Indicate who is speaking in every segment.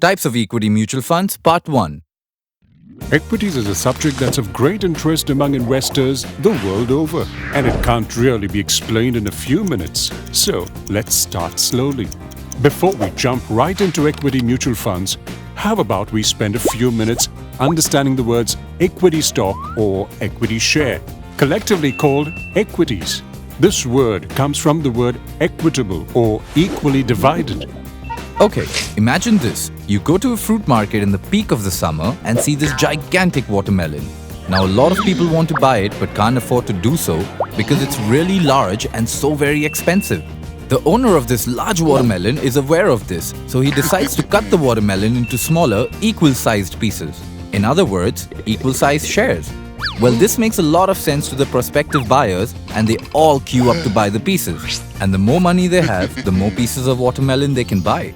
Speaker 1: Types of equity mutual funds, Part 1.
Speaker 2: Equities is a subject that's of great interest among investors the world over, and it can't really be explained in a few minutes. So, let's start slowly. Before we jump right into equity mutual funds, how about we spend a few minutes understanding the words equity stock or equity share, collectively called equities. This word comes from the word equitable or equally divided.
Speaker 1: Okay, imagine this. You go to a fruit market in the peak of the summer and see this gigantic watermelon. Now, a lot of people want to buy it but can't afford to do so because it's really large and so very expensive. The owner of this large watermelon is aware of this, so he decides to cut the watermelon into smaller, equal-sized pieces. In other words, equal-sized shares. Well, this makes a lot of sense to the prospective buyers, and they all queue up to buy the pieces. And the more money they have, the more pieces of watermelon they can buy.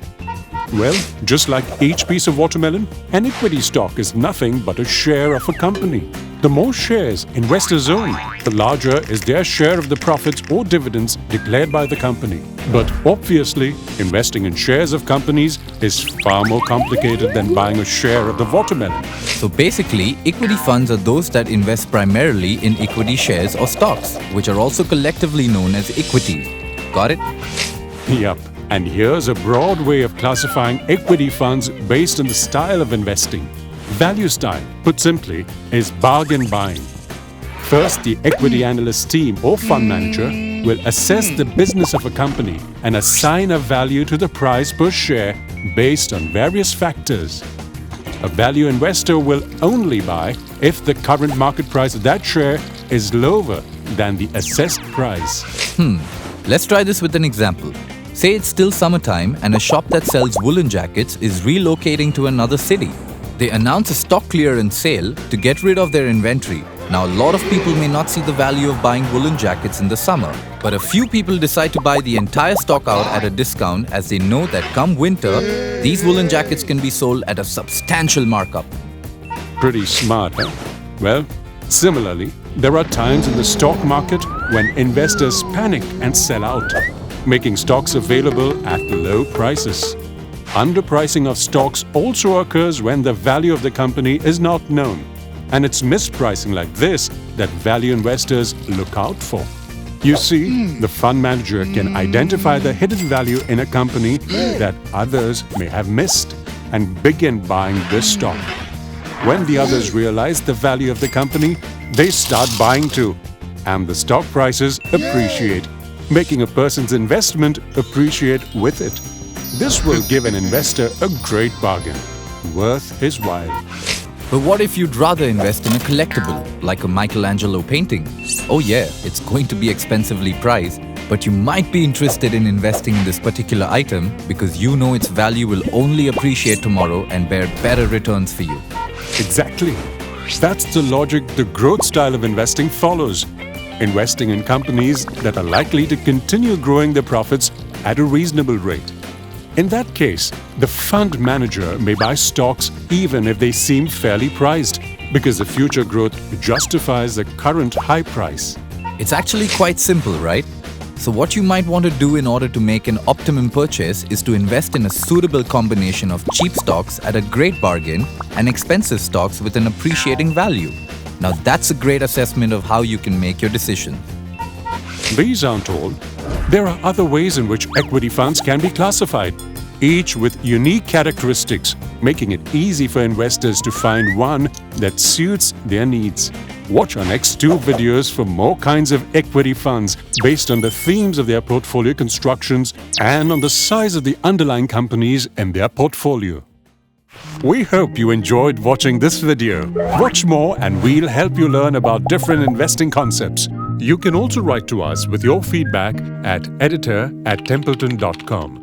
Speaker 2: Well, just like each piece of watermelon, an equity stock is nothing but a share of a company. The more shares investors own, the larger is their share of the profits or dividends declared by the company. But obviously, investing in shares of companies is far more complicated than buying a share of the watermelon.
Speaker 1: So basically, equity funds are those that invest primarily in equity shares or stocks, which are also collectively known as equities. Got it?
Speaker 2: Yup. And here's a broad way of classifying equity funds based on the style of investing. Value style, put simply, is bargain buying. First, the equity analyst team or fund manager will assess the business of a company and assign a value to the price per share based on various factors. A value investor will only buy if the current market price of that share is lower than the assessed price.
Speaker 1: Let's try this with an example. Say it's still summertime and a shop that sells woolen jackets is relocating to another city. They announce a stock clearance sale to get rid of their inventory. Now, a lot of people may not see the value of buying woolen jackets in the summer, but a few people decide to buy the entire stock out at a discount as they know that come winter, these woolen jackets can be sold at a substantial markup.
Speaker 2: Pretty smart, huh? Well, similarly, there are times in the stock market when investors panic and sell out, making stocks available at low prices. Underpricing of stocks also occurs when the value of the company is not known, and it's mispricing like this that value investors look out for. You see, the fund manager can identify the hidden value in a company that others may have missed and begin buying this stock. When the others realize the value of the company, they start buying too, and the stock prices appreciate, making a person's investment appreciate with it. This will give an investor a great bargain, worth his while.
Speaker 1: But what if you'd rather invest in a collectible, like a Michelangelo painting? Oh yeah, it's going to be expensively priced, but you might be interested in investing in this particular item because you know its value will only appreciate tomorrow and bear better returns for you.
Speaker 2: Exactly. That's the logic the growth style of investing follows. Investing in companies that are likely to continue growing their profits at a reasonable rate. In that case, the fund manager may buy stocks even if they seem fairly priced, because the future growth justifies the current high price.
Speaker 1: It's actually quite simple, right? So what you might want to do in order to make an optimum purchase is to invest in a suitable combination of cheap stocks at a great bargain and expensive stocks with an appreciating value. Now that's a great assessment of how you can make your decision.
Speaker 2: These aren't all. There are other ways in which equity funds can be classified, each with unique characteristics, making it easy for investors to find one that suits their needs. Watch our next 2 videos for more kinds of equity funds based on the themes of their portfolio constructions and on the size of the underlying companies in their portfolio. We hope you enjoyed watching this video. Watch more and we'll help you learn about different investing concepts. You can also write to us with your feedback at editor@templeton.com.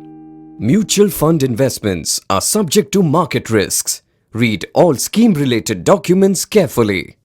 Speaker 3: Mutual fund investments are subject to market risks. Read all scheme-related documents carefully.